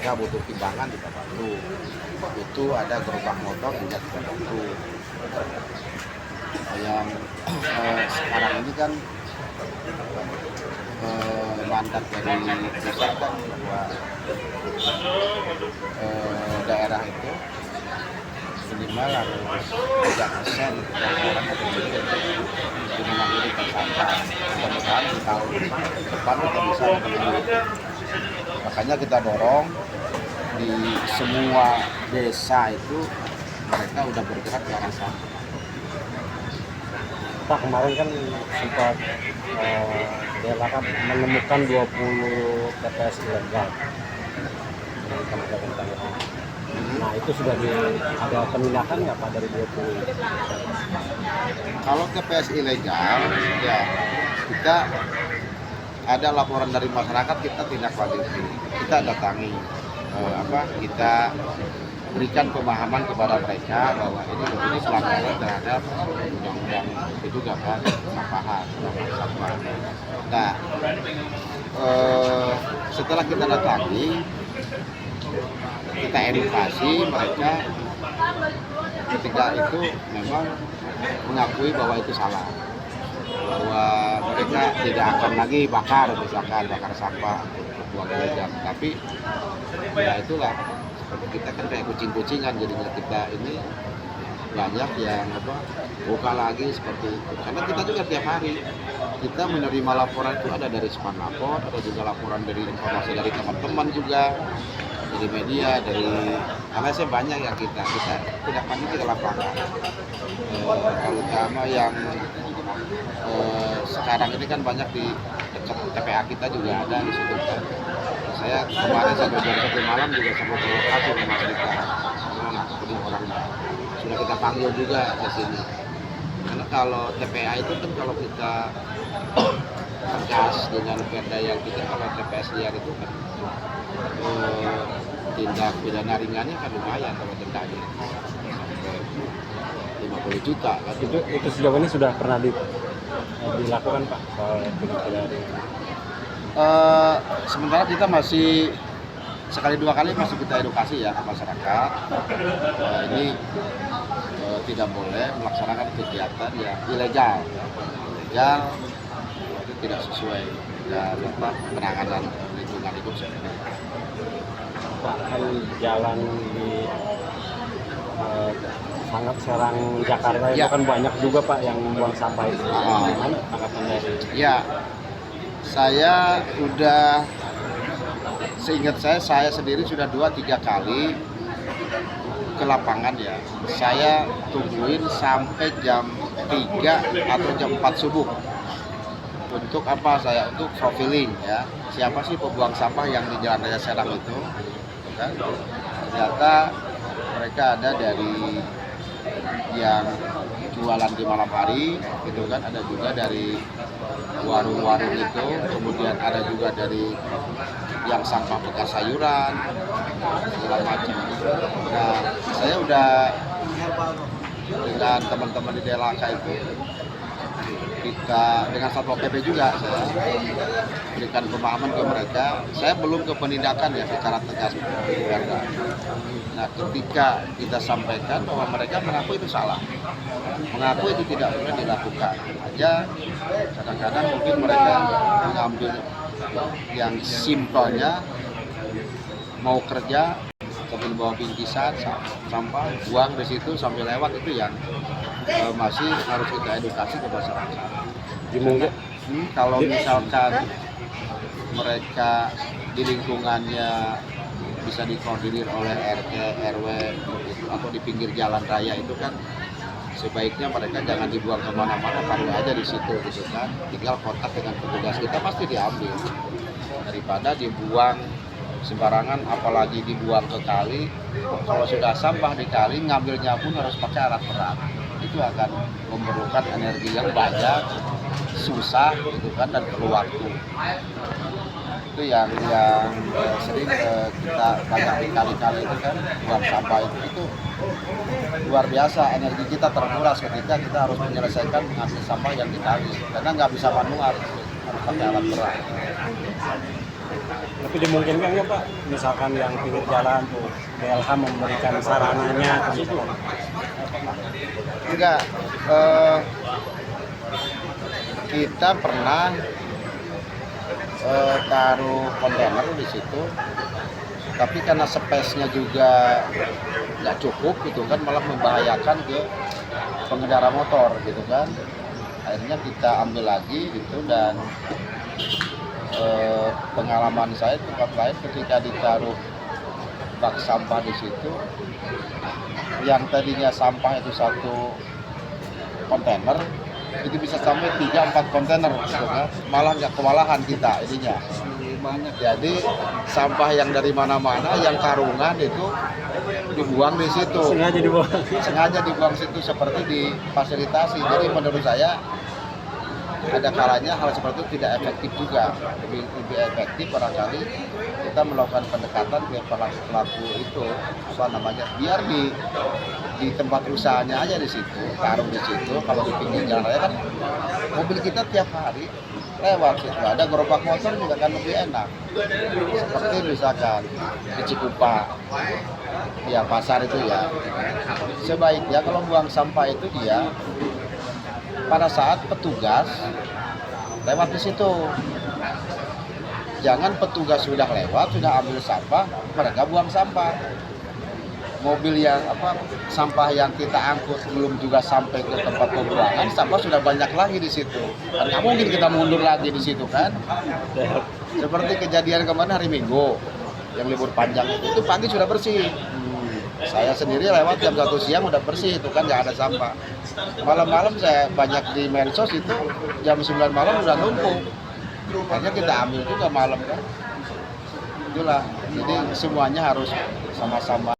mereka butuh timbangan kita bantu, butuh ada gerobak motor juga kita bantu. Yang sekarang ini kan mandat dari pusat kan bahwa daerah itu minimal harus 3% yang orang untuk mengakhiri sampah. Mudah-mudahan di tahun depan kita bisa memenuhi. Makanya kita dorong di semua desa itu mereka udah bergerak ke arah sampah. Pak, kemarin kan sempat dilakukan menemukan 20 TPS ilegal di Kabupaten Tangerang. Nah, itu sudah ada penindakan nggak Pak dari 20? Kalau TPS ilegal, ya kita ada laporan dari masyarakat, kita tindak lanjuti, kita datangi, kita berikan pemahaman kepada mereka bahwa ini pelanggaran terhadap undang-undang itu juga kan sampah. Nah, setelah kita datangi, kita edukasi mereka, ketika itu memang mengakui bahwa itu salah, bahwa mereka tidak akan lagi bakar sampah untuk buang ilegal. Tapi ya itulah, kita kan kayak kucing-kucingan, jadinya kita ini banyak yang buka lagi seperti itu. Karena kita juga tiap hari kita menerima laporan itu, ada dari Span Lapor, ada juga laporan dari informasi dari teman-teman juga, dari media, dari LSM banyak yang kita tidak lanjut ke lapangan. Terutama yang sekarang ini kan banyak di dekat TPA kita juga ada di situ kan. Saya kemarin sampai jam 1 malam juga sama ke lokasi Mas Rika. Ini orang sudah kita panggil juga ke sini. Karena kalau TPA itu kan kalau kita tegas dengan perda yang kita, kalau TPS liar itu kan tindak pidana ringannya kan lumayan kalau dendanya sampai 50 juta kan. Itu sejauh ini sudah pernah dilakukan Pak soal tindak pidana ringan? Sementara kita masih sekali dua kali masih kita edukasi ya ke masyarakat. Ini tidak boleh melaksanakan kegiatan yang ilegal itu tidak sesuai dengan penanganan lingkungan hidup seperti itu. Pak, kan jalan di Sangat Serang Jakarta itu kan banyak juga Pak yang buang sampah itu. Gimana tanggapan dari? Ya, saya udah, seingat saya sendiri sudah 2-3 kali ke lapangan ya. Saya tungguin sampai jam 3 atau jam 4 subuh. Untuk apa? Untuk profiling ya. Siapa sih pembuang sampah yang di Jalan Raya Serang itu? Kan? Ternyata mereka ada dari yang jualan di malam hari, gitu kan, ada juga dari warung-warung itu, kemudian ada juga dari yang sampah bekas sayuran, segala macam. Nah, saya udah dengan teman-teman di DLHK itu, kita dengan Satpol PP juga saya berikan pemahaman ke mereka. Saya belum ke penindakan ya secara tegas. Nah, ketika kita sampaikan bahwa mereka mengaku itu salah, mengaku itu tidak boleh dilakukan, aja kadang-kadang mungkin mereka mengambil yang simpelnya, mau kerja sambil bawa bingkisan sampah, buang di situ sambil lewat, itu yang masih harus kita edukasi ke masyarakat. Kalau misalkan mereka di lingkungannya bisa dikoordinir oleh RT, RW atau di pinggir jalan raya itu kan sebaiknya mereka jangan dibuang kemana-mana, taruh aja di situ gitu kan. Tinggal kontak dengan petugas kita pasti diambil, daripada dibuang sembarangan, apalagi dibuang ke kali. Kalau sudah sampah di kali, ngambilnya pun harus pakai alat berat. Itu akan memerlukan energi yang banyak, susah gitu kan, dan perlu waktu. Itu yang sering kita banyak di kali-kali itu kan, buang sampah itu luar biasa, energi kita terkuras ketika kita harus menyelesaikan mengambil sampah yang di kali, karena nggak bisa manual, harus pakai alat berat. Tapi dimungkinkan nggak Pak, misalkan yang pinggir jalan tuh BLH memberikan sarananya ke situ? Enggak, kita pernah taruh kontainer di situ, tapi karena space-nya juga nggak cukup gitu kan, malah membahayakan ke pengendara motor gitu kan. Akhirnya kita ambil lagi gitu, dan pengalaman saya tempat lain ketika ditaruh bak sampah di situ, yang tadinya sampah itu satu kontainer itu bisa sampai 3-4 kontainer gitu kan. Malah nggak kewalahan kita ininya. Jadi sampah yang dari mana-mana, yang karungan itu dibuang di situ. Sengaja dibuang situ, seperti difasilitasi. Jadi menurut saya ada kalanya hal seperti itu tidak efektif juga. Lebih efektif barangkali kita melakukan pendekatan ke pelaku itu, biar di tempat usahanya aja di situ, taruh di situ. Kalau di pinggir jalan raya kan mobil kita tiap hari lewat situ, ada gerobak motor juga kan lebih enak. Seperti misalkan di Cikupa, ya pasar itu ya, sebaiknya kalau buang sampah itu dia pada saat petugas lewat di situ. Jangan petugas sudah lewat, sudah ambil sampah, mereka buang sampah. Mobil yang sampah yang kita angkut belum juga sampai ke tempat pembuangan, sampah sudah banyak lagi di situ. Kan nggak mungkin kita mundur lagi di situ kan. Seperti kejadian kemarin hari Minggu yang libur panjang itu pagi sudah bersih. Saya sendiri lewat jam 1 siang udah bersih itu kan, nggak ada sampah. Malam-malam saya banyak di medsos itu jam 9 malam udah numpuk. Akhirnya kita ambil juga malam kan. Itulah, jadi semuanya harus sama-sama.